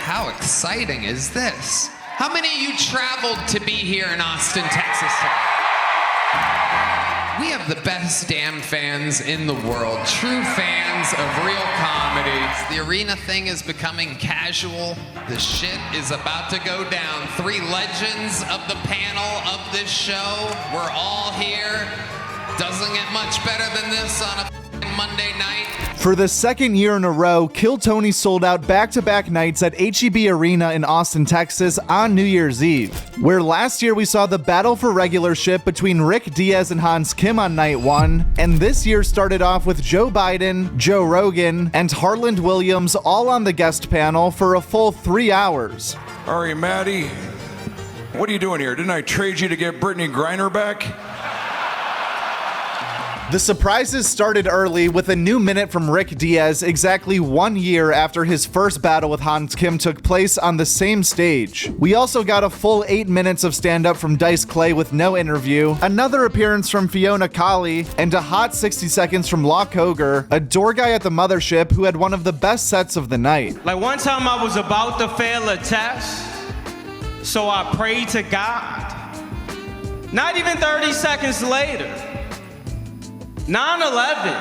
how exciting is this? How many of you traveled to be here in Austin, Texas today? We have the best damn fans in the world, true fans of real comedy. The arena thing is becoming casual. The shit is about to go down. 3 legends of the panel of this show. We're all here. Doesn't get much better than this on a Monday night. For the second year in a row, Kill Tony sold out back-to-back nights at H-E-B Arena in Austin, Texas on New Year's Eve. Where last year we saw the battle for regularship between Rick Diaz and Hans Kim on night 1, and this year started off with Joe Biden, Joe Rogan, and Harland Williams all on the guest panel for a full 3 hours. Ari, Maddie, what are you doing here? Didn't I trade you to get Brittany Griner back? The surprises started early with a new minute from Rick Diaz exactly 1 year after his first battle with Hans Kim took place on the same stage. We also got a full 8 minutes of stand-up from Dice Clay with no interview, another appearance from Fiona Colley, and a hot 60 seconds from Locke Hoger, a door guy at the mothership who had one of the best sets of the night. Like one time I was about to fail a test, so I prayed to God. Not even 30 seconds later, 9/11.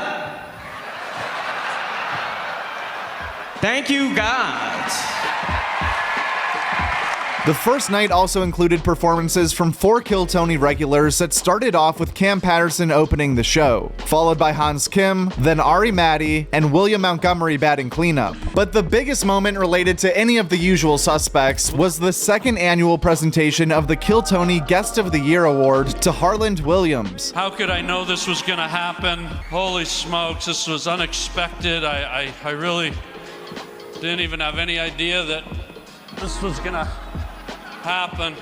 Thank you, God. The first night also included performances from 4 Kill Tony regulars that started off with Cam Patterson opening the show, followed by Hans Kim, then Ari Maddie, and William Montgomery batting cleanup. But the biggest moment related to any of the usual suspects was the second annual presentation of the Kill Tony Guest of the Year Award to Harland Williams. How could I know this was gonna happen? Holy smokes, this was unexpected. I really didn't even have any idea that this was gonna happen.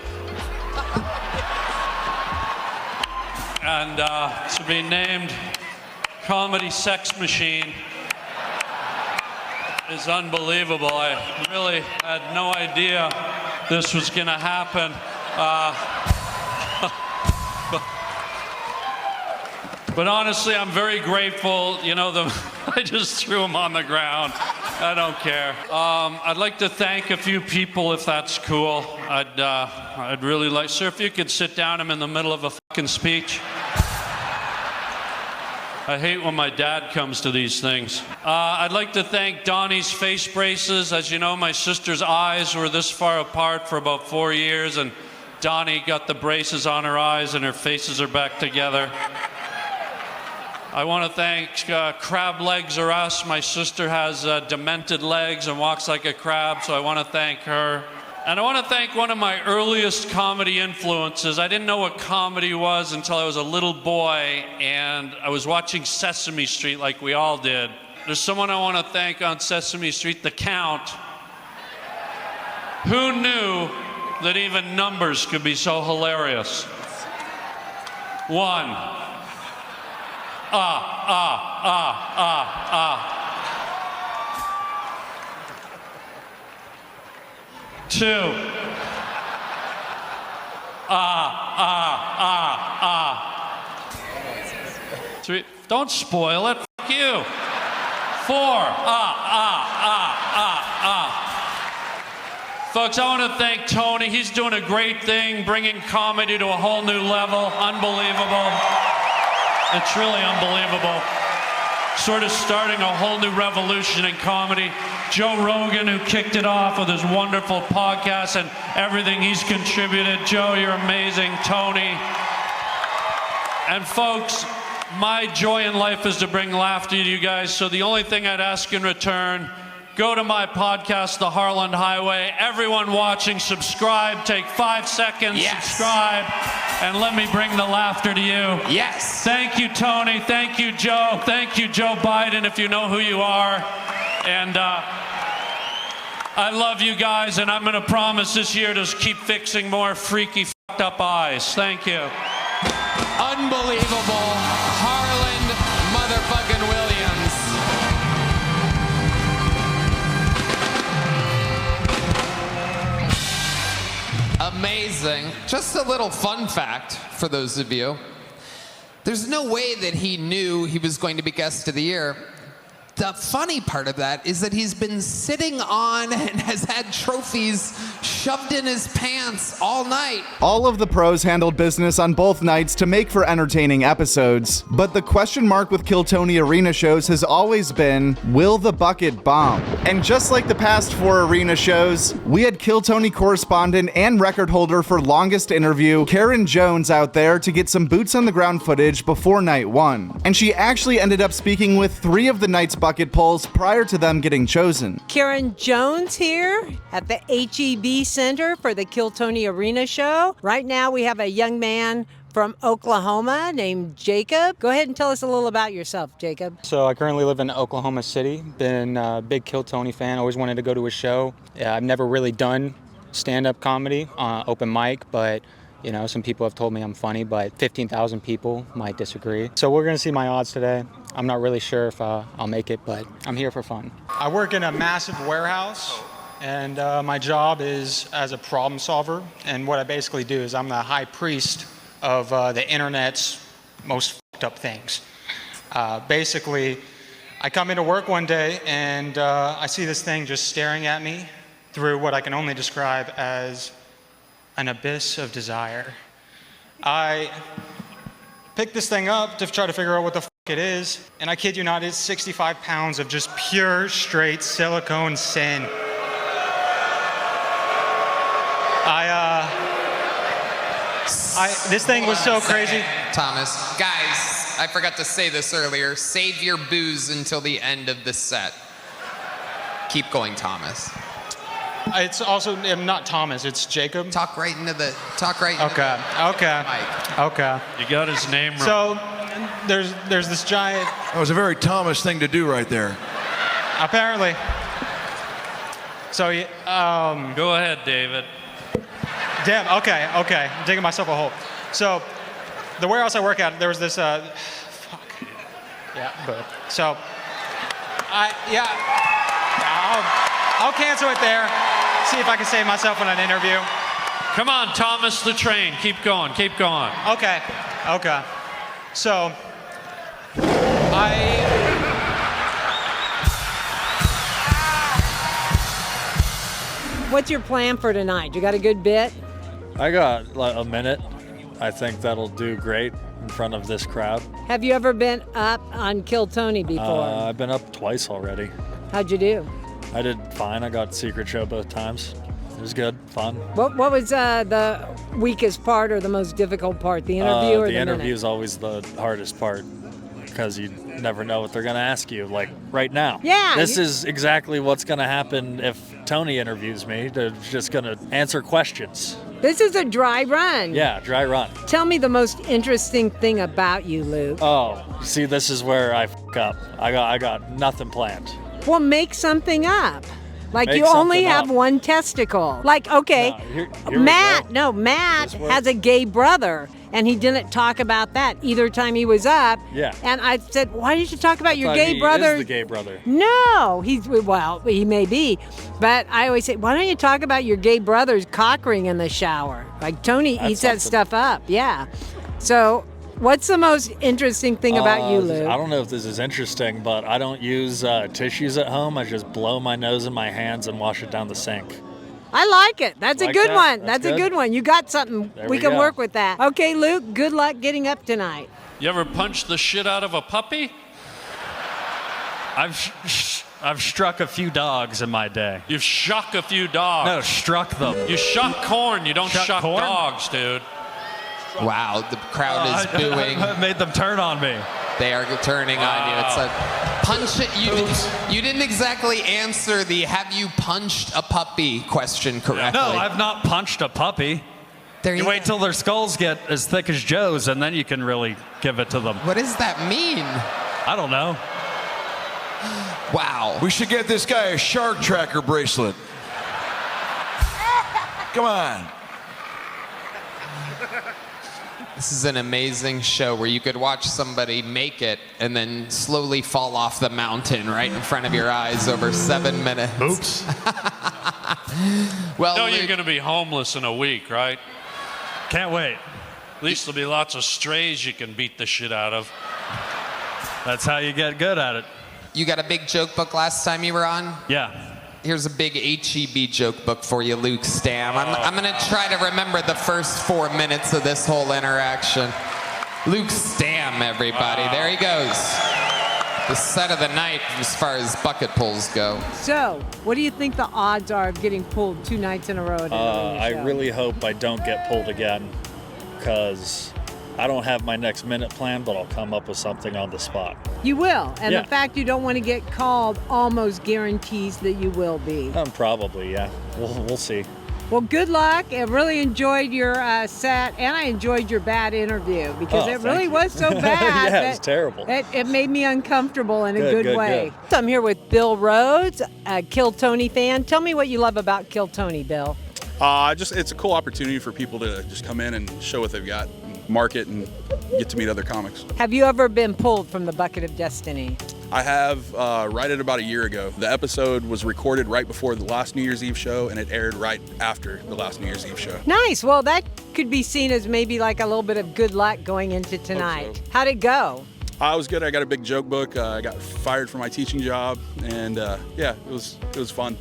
And to be named Comedy Sex Machine is unbelievable. I really had no idea this was gonna happen. But honestly, I'm very grateful. You know, I just threw them on the ground. I don't care. I'd like to thank a few people, if that's cool. I'd really like, sir, if you could sit down. I'm in the middle of a fucking speech. I hate when my dad comes to these things. I'd like to thank Donnie's face braces. As you know, my sister's eyes were this far apart for about 4 years, and Donnie got the braces on her eyes, and her faces are back together. I want to thank Crab Legs or Us. My sister has demented legs and walks like a crab, so I want to thank her. And I want to thank one of my earliest comedy influences. I didn't know what comedy was until I was a little boy, and I was watching Sesame Street like we all did. There's someone I want to thank on Sesame Street, the Count. Who knew that even numbers could be so hilarious? 1. 2. 3. Don't spoil it. Fuck you. 4. Folks, I want to thank Tony. He's doing a great thing, bringing comedy to a whole new level. Unbelievable. It's really unbelievable. Sort of starting a whole new revolution in comedy. Joe Rogan, who kicked it off with his wonderful podcast and everything he's contributed. Joe, you're amazing. Tony. And folks, my joy in life is to bring laughter to you guys, so the only thing I'd ask in return, go to my podcast, The Harland Highway. Everyone watching, subscribe. Take 5 seconds, subscribe, and let me bring the laughter to you. Yes. Thank you, Tony. Thank you, Joe. Thank you, Joe Biden, if you know who you are. And I love you guys, and I'm going to promise this year to keep fixing more freaky, fucked up eyes. Thank you. Unbelievable. Harland motherfucking Williams. Amazing. Just a little fun fact for those of you. There's no way that he knew he was going to be guest of the year. the funny part of that is that he's been sitting on and has had trophies shoved in his pants all night. All of the pros handled business on both nights to make for entertaining episodes, but the question mark with Kill Tony arena shows has always been, will the bucket bomb? And just like the past 4 arena shows, we had Kill Tony correspondent and record holder for longest interview, Karen Jones, out there to get some boots on the ground footage before night 1. And she actually ended up speaking with 3 of the night's bucket pulls prior to them getting chosen. Karen Jones here at the HEB Center for the Kill Tony Arena Show. Right now we have a young man from Oklahoma named Jacob. Go ahead and tell us a little about yourself, Jacob. So I currently live in Oklahoma City. Been a big Kill Tony fan. Always wanted to go to a show. I've never really done stand-up comedy, open mic, but you know, some people have told me I'm funny, but 15,000 people might disagree. So we're gonna see my odds today. I'm not really sure if I'll make it, but I'm here for fun. I work in a massive warehouse, and my job is as a problem solver. And what I basically do is I'm the high priest of the internet's most fucked up things. Basically, I come into work one day and I see this thing just staring at me through what I can only describe as an abyss of desire. I pick this thing up to try to figure out what the fuck it is, and I kid you not, it's 65 pounds of just pure, straight silicone sin. This thing was so crazy. Thomas, guys, I forgot to say this earlier. Save your booze until the end of the set. Keep going, Thomas. It's also not Thomas, it's Jacob. Talk right into the mic. Okay. You got his name wrong. So there's this giant. That was a very Thomas thing to do right there. Apparently. So Go ahead, David. damn. Okay. I'm digging myself a hole. So the warehouse I work at, there was this. Fuck. Yeah, but so I'll cancel it there. See if I can save myself in an interview. Come on, Thomas the Train. Keep going. Okay. So, What's your plan for tonight? You got a good bit? I got like a minute. I think that'll do great in front of this crowd. Have you ever been up on Kill Tony before? I've been up twice already. How'd you do? I did fine. I got secret show both times. It was good, fun. What was the weakest part or the most difficult part? The interview or the interview minute? is always the hardest part because you never know what they're going to ask you. Like right now. Yeah. This is exactly what's going to happen if Tony interviews me. They're just going to answer questions. This is a dry run. Yeah, dry run. Tell me the most interesting thing about you, Luke. Oh, see, this is where I fuck up. I got nothing planned. Well, make something up. Like Make you only something have up. one testicle. Like, okay, No, here we Matt go. Matt This works. has a gay brother, and he didn't talk about that either time he was up. Yeah. And I said, why did you talk about your Thought gay he brother? is the gay brother. No, he may be, but I always say, why don't you talk about your gay brother's cock ring in the shower? Like Tony That's eats that something. stuff up. Yeah. So, what's the most interesting thing about you, Luke? I don't know if this is interesting, but I don't use tissues at home. I just blow my nose in my hands and wash it down the sink. I like it. That's a Like good that? one. That's That's a good? good one. You got something. There We we can go. work with that. Okay, Luke, good luck getting up tonight. You ever punched the shit out of a puppy? I've struck a few dogs in my day. You've shuck a few dogs. No, struck them. You shuck corn. You don't Shuck shuck corn? dogs, dude. Wow, the crowd is booing. I made them turn on me. They are turning on you. It's a punch it. You didn't exactly answer the "Have you punched a puppy?" question correctly. No, I've not punched a puppy. There You wait till their skulls get as thick as Joe's, and then you can really give it to them. What does that mean? I don't know. Wow. We should get this guy a shark tracker bracelet. Come on. This is an amazing show where you could watch somebody make it and then slowly fall off the mountain right in front of your eyes over 7 minutes. Oops. Well, No, you're Luke, going to be homeless in a week, right? Can't wait. At least there'll be lots of strays you can beat the shit out of. That's how you get good at it. You got a big joke book last time you were on? Yeah. Here's a big HEB joke book for you, Luke Stam. I'm going to try to remember the first 4 minutes of this whole interaction. Luke Stam, everybody. There he goes. The set of the night as far as bucket pulls go. So, what do you think the odds are of getting pulled 2 nights in a row at an arena I show? really hope I don't get pulled again, because I don't have my next minute plan, but I'll come up with something on the spot. You will, and Yeah. the fact you don't want to get called almost guarantees that you will be. Probably, yeah. We'll see. Well, good luck. I really enjoyed your set, and I enjoyed your bad interview because Oh, it thank really you. was so bad. Yeah, it that was terrible. It made me uncomfortable in a Good, good way. good. So I'm here with Bill Rhodes, a Kill Tony fan. Tell me what you love about Kill Tony, Bill. It's a cool opportunity for people to just come in and show what they've got, market, and get to meet other comics. Have you ever been pulled from the Bucket of Destiny? I have right at about a year ago. The episode was recorded right before the last New Year's Eve show, and it aired right after the last New Year's Eve show. Nice. Well, that could be seen as maybe like a little bit of good luck going into tonight. so. How'd it go? I was good. I got a big joke book. I got fired from my teaching job, and yeah, it was fun.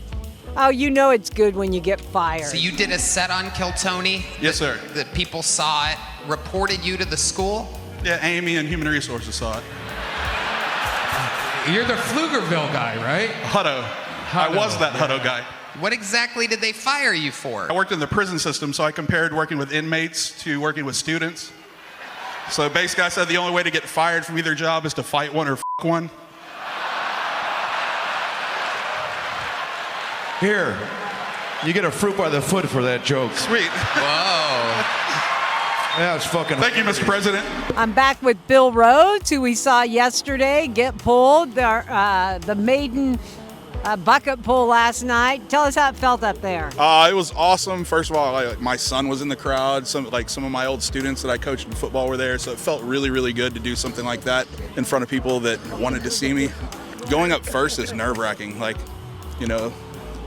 Oh, you know it's good when you get fired. So you did a set on Kill Tony? Yes, sir. That people saw it, reported you to the school? Yeah, Amy and Human Resources saw it. You're the Pflugerville guy, right? Hutto. I was that Hutto guy. What exactly did they fire you for? I worked in the prison system, so I compared working with inmates to working with students. So basically, I said the only way to get fired from either job is to fight one or f*** one. Here, you get a fruit by the foot for that joke. Sweet. Whoa. Yeah, it's fucking. Thank you, Mr. President. I'm back with Bill Rhodes, who we saw yesterday get pulled, the maiden bucket pull last night. Tell us how it felt up there. It was awesome. First of all, my son was in the crowd. Some of my old students that I coached in football were there, so it felt really, really good to do something like that in front of people that wanted to see me. Going up first is nerve-wracking,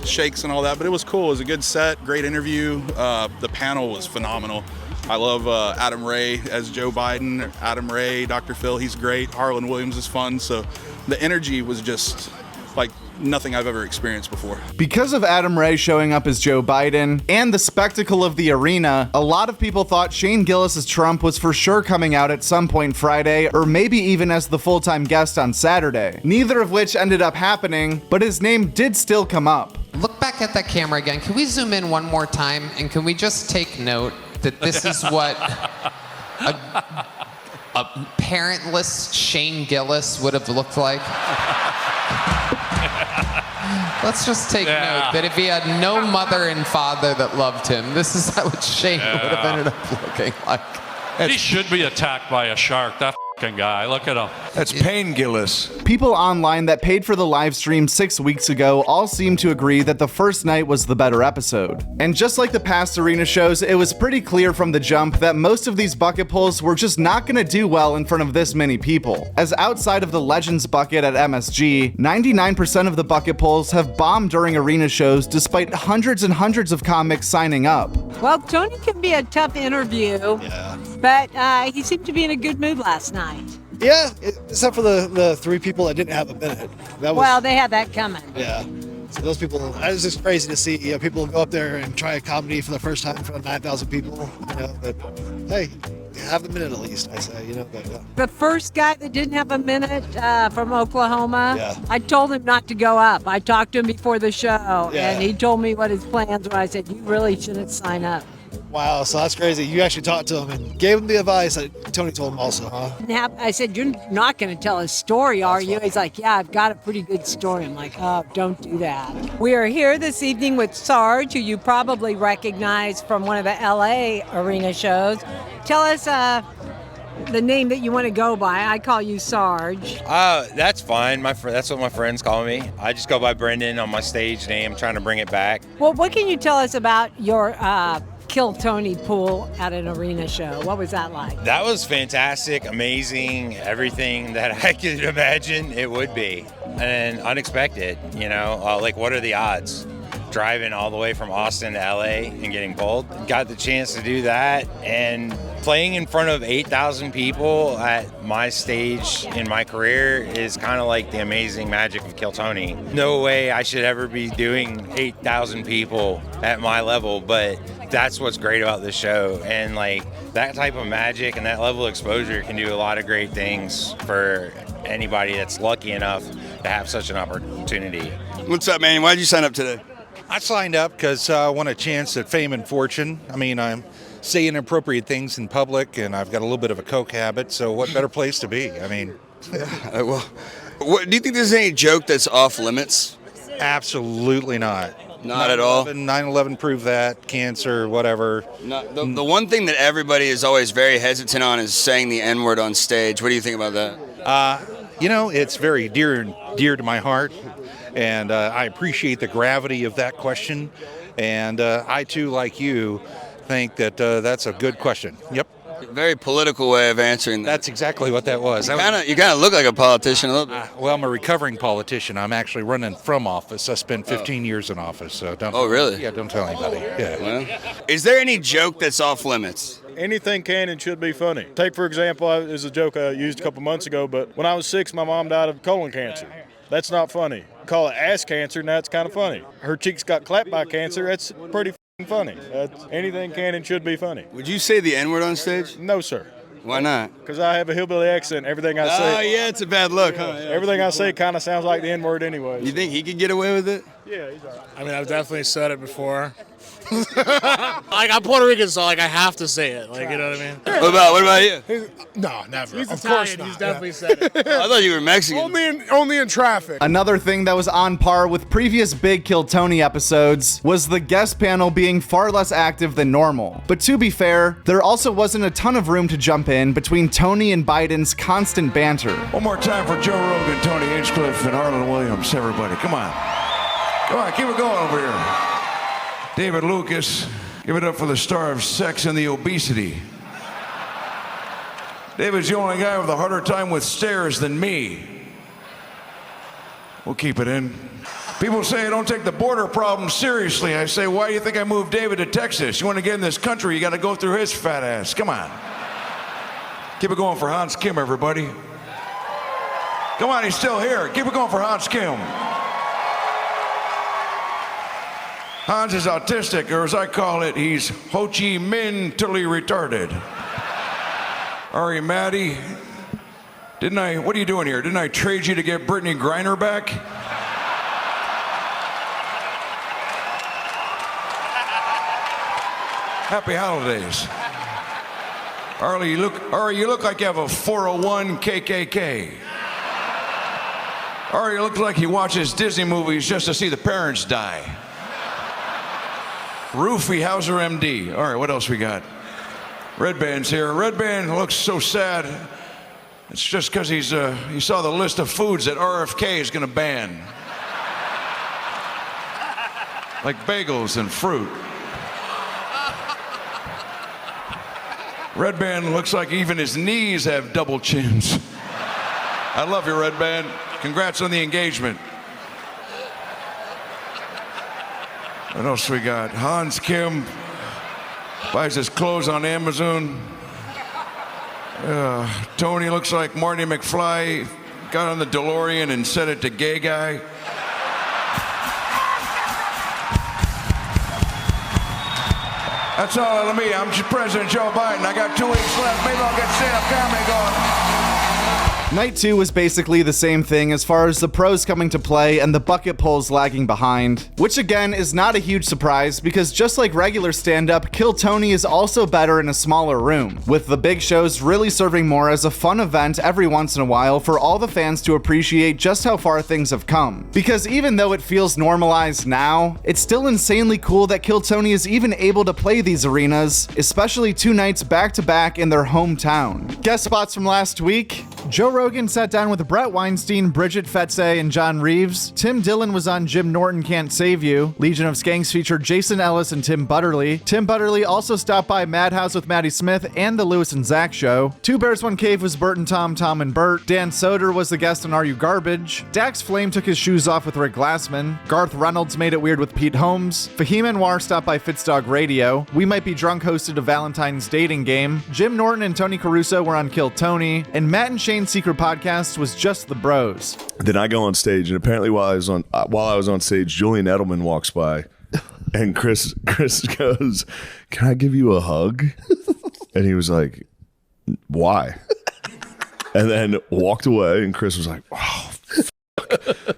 shakes and all that, but it was cool. It was a good set, great interview. The panel was phenomenal. I love Adam Ray as Joe Biden, Adam Ray, Dr. Phil, he's great. Harlan Williams is fun, so the energy was just like nothing I've ever experienced before. Because of Adam Ray showing up as Joe Biden and the spectacle of the arena, a lot of people thought Shane Gillis' Trump was for sure coming out at some point Friday, or maybe even as the full-time guest on Saturday. Neither of which ended up happening, but his name did still come up. Look back at that camera again. Can we zoom in one more time? And can we just take note that this is what a parentless Shane Gillis would have looked like? Let's just take note that if he had no mother and father that loved him, this is how Shane would have ended up looking like. He should be attacked by a shark. That f***ing guy. Look at him. That's Payne Gillis. People online that paid for the live stream 6 weeks ago all seem to agree that the first night was the better episode. And just like the past arena shows, it was pretty clear from the jump that most of these bucket pulls were just not gonna do well in front of this many people. As outside of the Legends bucket at MSG, 99% of the bucket pulls have bombed during arena shows despite hundreds and hundreds of comics signing up. Well, Tony can be a tough interview, but he seemed to be in a good mood last night. Yeah, except for the 3 people that didn't have a minute. That was, Well, they had that coming. yeah. So those people, it was just crazy to see people go up there and try a comedy for the first time in front of 9,000 people. But hey, have a minute at least, I say. But, The first guy that didn't have a minute from Oklahoma, Yeah. I told him not to go up. I talked to him before the show, Yeah. and he told me what his plans were. I said, you really shouldn't sign up. wow, so that's crazy. You actually talked to him and gave him the advice that Tony told him also, huh? I said, you're not going to tell a story, are you? He's like, yeah, I've got a pretty good story. I'm like, oh, don't do that. We are here this evening with Sarge, who you probably recognize from one of the LA arena shows. Tell us the name that you want to go by. I call you Sarge. That's fine. That's what my friends call me. I just go by Brendan on my stage name, trying to bring it back. Well, what can you tell us about your Kill Tony pool at an arena show? What was that like? That was fantastic, amazing, everything that I could imagine it would be, and unexpected. Like, what are the odds? driving all the way from Austin to LA and getting pulled. Got the chance to do that, and playing in front of 8,000 people at my stage in my career is kind of like the amazing magic of Kill Tony. No way I should ever be doing 8,000 people at my level, but that's what's great about this show. And like that type of magic and that level of exposure can do a lot of great things for anybody that's lucky enough to have such an opportunity. What's up, man? Why did you sign up today? I signed up because I want a chance at fame and fortune. I mean, I'm saying inappropriate things in public, and I've got a little bit of a coke habit, so what better place to be? I mean... Well, do you think there's any joke that's off limits? Absolutely not. Not at all? 9/11 proved that, cancer, whatever. The one thing that everybody is always very hesitant on is saying the N-word on stage. What do you think about that? You know, it's very dear to my heart, and I appreciate the gravity of that question, and I too, like you, think that that's a good question. Yep. Very political way of answering that. That's exactly what that was. You kind of look like a politician a little bit. Well, I'm a recovering politician. I'm actually running from office. I spent 15 years in office, so don't. Oh, really? Yeah, don't tell anybody. Yeah. Well, is there any joke that's off limits? Anything can and should be funny. Take, for example, is a joke I used a couple months ago, but when I was 6, my mom died of colon cancer. That's not funny. Call it ass cancer, and that's kind of funny. Her cheeks got clapped by cancer. That's pretty funny. Anything can and should be funny. Would you say the N-word on stage? No, sir. Why not? Because I have a hillbilly accent. Everything I say. Oh, yeah, it's a bad look, huh? Yeah, everything I say kind of sounds like the N-word anyway. You think he could get away with it? Yeah, he's all right. I mean, I've definitely said it before. Like, I'm Puerto Rican, so like I have to say it. Like, you know what I mean? What about you? No, never. He's of Italian, course not. he's definitely said it. I thought you were Mexican. Only in traffic. Another thing that was on par with previous big Kill Tony episodes was the guest panel being far less active than normal. But to be fair, there also wasn't a ton of room to jump in between Tony and Biden's constant banter. One more time for Joe Rogan, Tony Hinchcliffe, and Harlan Williams. Everybody, come on. Come on, keep it going over here. David Lucas, give it up for the star of Sex and the Obesity. David's the only guy with a harder time with stairs than me. We'll keep it in. People say I don't take the border problem seriously. I say, why do you think I moved David to Texas? You want to get in this country, you got to go through his fat ass. Come on. Keep it going for Hans Kim, everybody. Come on, he's still here. Keep it going for Hans Kim. Hans is autistic, or as I call it, he's Ho Chi Minh-tally retarded. Ari Maddie, what are you doing here? Didn't I trade you to get Brittany Griner back? Happy holidays. Ari, you look like you have a 401 KKK. Ari looks like he watches Disney movies just to see the parents die. Roofie Hauser MD. All right, what else we got? Red Band's here. Red Band looks so sad. It's just because he saw the list of foods that RFK is going to ban. Like bagels and fruit. Red Band looks like even his knees have double chins. I love you, Red Band. Congrats on the engagement. What else we got? Hans Kim buys his clothes on Amazon. Tony looks like Marty McFly got on the DeLorean and set it to gay guy. That's all of me. I'm President Joe Biden. I got 2 weeks left. Maybe I'll get stand-up comedy going. Night 2 was basically the same thing as far as the pros coming to play and the bucket pulls lagging behind. Which again is not a huge surprise because just like regular stand-up, Kill Tony is also better in a smaller room, with the big shows really serving more as a fun event every once in a while for all the fans to appreciate just how far things have come. Because even though it feels normalized now, it's still insanely cool that Kill Tony is even able to play these arenas, especially 2 nights back to back in their hometown. Guest spots from last week: Joe Rogan sat down with Brett Weinstein, Bridget Fetze, and John Reeves. Tim Dillon was on Jim Norton Can't Save You. Legion of Skanks featured Jason Ellis and Tim Butterly. Tim Butterly also stopped by Madhouse with Maddie Smith and the Lewis and Zach Show. Two Bears, One Cave was Bert and Tom, Tom and Bert. Dan Soder was the guest on Are You Garbage? Dax Flame took his shoes off with Rick Glassman. Garth Reynolds made it weird with Pete Holmes. Fahim Anwar stopped by Fitzdog Radio. We Might Be Drunk hosted a Valentine's dating game. Jim Norton and Tony Caruso were on Kill Tony. And Matt and Shane's secret podcast was Just the Bros. Then I go on stage, and apparently while I was on stage, Julian Edelman walks by, and Chris goes, "Can I give you a hug?" And he was like, "Why?" And then walked away, and Chris was like, "Oh, fuck."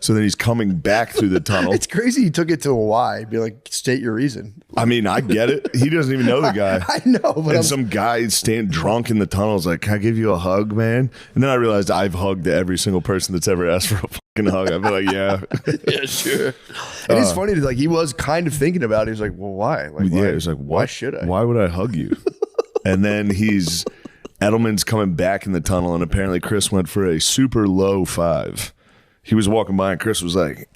So then he's coming back through the tunnel. It's crazy he took it to a why. Be like, state your reason. I mean, I get it. He doesn't even know the guy. I know, but and some guy staying drunk in the tunnel is like, "Can I give you a hug, man?" And then I realized I've hugged every single person that's ever asked for a fucking hug. I'd be like, "Yeah." Yeah, sure. It is funny that, like, he was kind of thinking about it. He was like, "Well, why?" Like, Yeah, he was like, why should I? Why would I hug you? And then Edelman's coming back in the tunnel, and apparently Chris went for a super low 5. He was walking by, and Chris was like,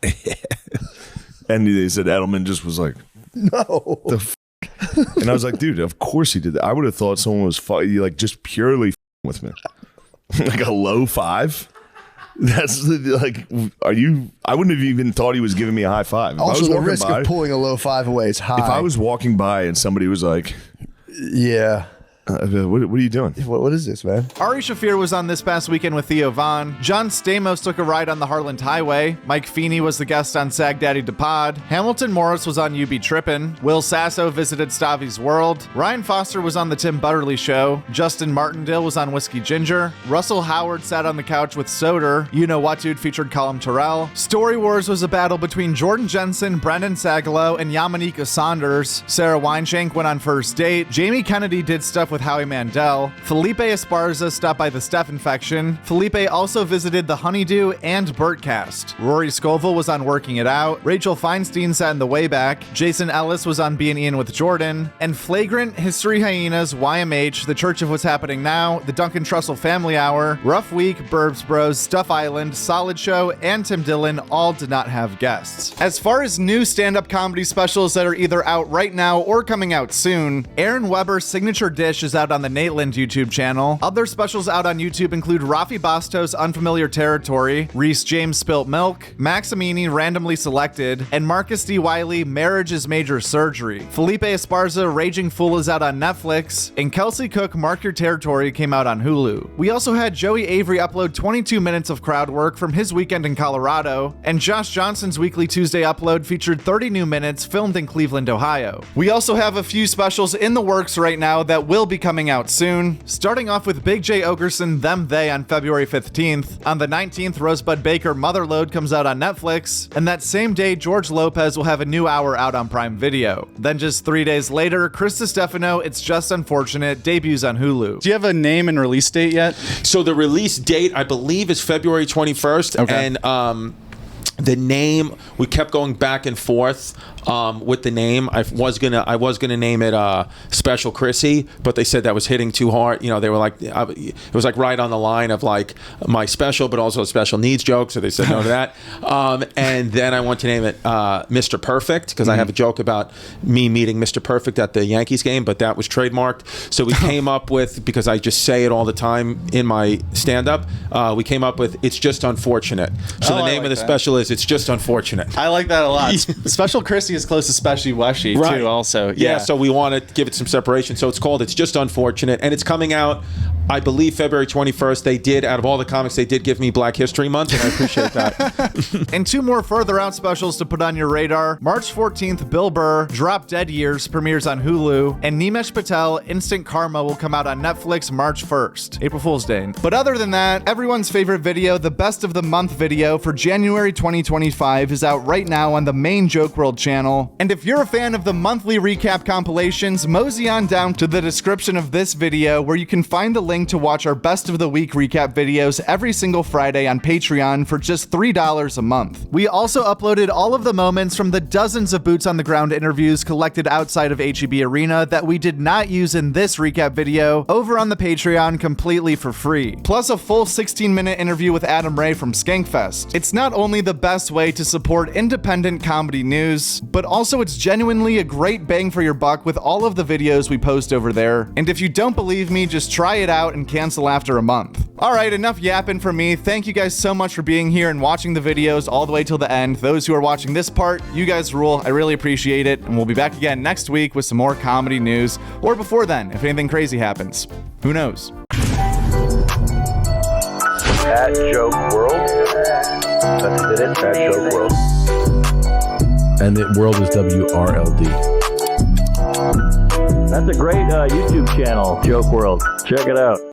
and they said Edelman just was like, "No." The f-? And I was like, dude, of course he did that. I would have thought someone was like just purely with me. Like a low 5? That's like, I wouldn't have even thought he was giving me a high 5. If I Also, was the walking risk by, of pulling a low 5 away is high. if I was walking by and somebody was like, yeah. What are you doing? What is this, man? Ari Shaffir was on This Past Weekend with Theo Vaughn. John Stamos took a ride on the Harland Highway. Mike Feeney was the guest on Sag Daddy DePod. Hamilton Morris was on You Be Trippin'. Will Sasso visited Stavi's World. Ryan Foster was on The Tim Butterly Show. Justin Martindale was on Whiskey Ginger. Russell Howard sat on the couch with Soder. You Know What Dude featured Colin Terrell. Story Wars was a battle between Jordan Jensen, Brendan Sagalow, and Yamanika Saunders. Sarah Weinshank went on First Date. Jamie Kennedy did stuff with Howie Mandel. Felipe Esparza stopped by the Steph Infection. Felipe also visited the Honeydew and Bertcast. Rory Scovel was on Working It Out. Rachel Feinstein sat in the Wayback. Jason Ellis was on Being Ian with Jordan. And Flagrant, History Hyenas, YMH, The Church of What's Happening Now, The Duncan Trussell Family Hour, Rough Week, Burbs Bros, Stuff Island, Solid Show, and Tim Dillon all did not have guests. As far as new stand-up comedy specials that are either out right now or coming out soon, Aaron Weber's Signature Dish is out on the Nateland YouTube channel. Other specials out on YouTube include Rafi Bastos' Unfamiliar Territory, Reese James Spilt Milk, Maximini Randomly Selected, and Marcus D. Wiley Marriage is Major Surgery. Felipe Esparza Raging Fool is out on Netflix, and Kelsey Cook Mark Your Territory came out on Hulu. We also had Joey Avery upload 22 minutes of crowd work from his weekend in Colorado, and Josh Johnson's weekly Tuesday upload featured 30 new minutes filmed in Cleveland, Ohio. We also have a few specials in the works right now that will be coming out soon, starting off with Big J. Ogerson, Them They on February 15th. On the 19th, Rosebud Baker Motherload comes out on Netflix, and that same day, George Lopez will have a new hour out on Prime Video. Then just 3 days later, Chris Stefano, It's Just Unfortunate, debuts on Hulu. Do you have a name and release date yet? So the release date, I believe, is February 21st, Okay. and the name, we kept going back and forth with the name. I was gonna name it Special Chrissy, but they said that was hitting too hard. You know, they were like, it was like right on the line of like my special, but also a special needs joke. So they said no to that. And then I want to name it Mr. Perfect, because I have a joke about me meeting Mr. Perfect at the Yankees game, but that was trademarked. So we came up with, because I just say it all the time in my stand-up, we came up with It's Just Unfortunate. So the name of the special is It's Just Unfortunate. I like that a lot. Special Chrissy is close to Special Weshy too, also. Yeah, so we want to give it some separation. So it's called It's Just Unfortunate, and it's coming out, I believe, February 21st. They did, out of all the comics, they did give me Black History Month, and I appreciate that. And two more further out specials to put on your radar. March 14th, Bill Burr, Drop Dead Years premieres on Hulu, and Nimesh Patel, Instant Karma will come out on Netflix March 1st, April Fool's Day. But other than that, everyone's favorite video, the Best of the Month video for January 2025 is out right now on the main Joke World channel. And if you're a fan of the monthly recap compilations, mosey on down to the description of this video where you can find the link link to watch our Best of the Week recap videos every single Friday on Patreon for just $3 a month. We also uploaded all of the moments from the dozens of boots on the ground interviews collected outside of HEB Arena that we did not use in this recap video over on the Patreon completely for free. Plus a full 16-minute interview with Adam Ray from Skankfest. It's not only the best way to support independent comedy news, but also it's genuinely a great bang for your buck with all of the videos we post over there. And if you don't believe me, just try it out and cancel after a month. Alright, enough yapping from me. Thank you guys so much for being here and watching the videos all the way till the end. Those who are watching this part, you guys rule. I really appreciate it. And we'll be back again next week with some more comedy news, or before then, if anything crazy happens. Who knows? At Joke World. That's it, at Joke World. And the world is WRLD. That's a great YouTube channel, Joke World. Check it out.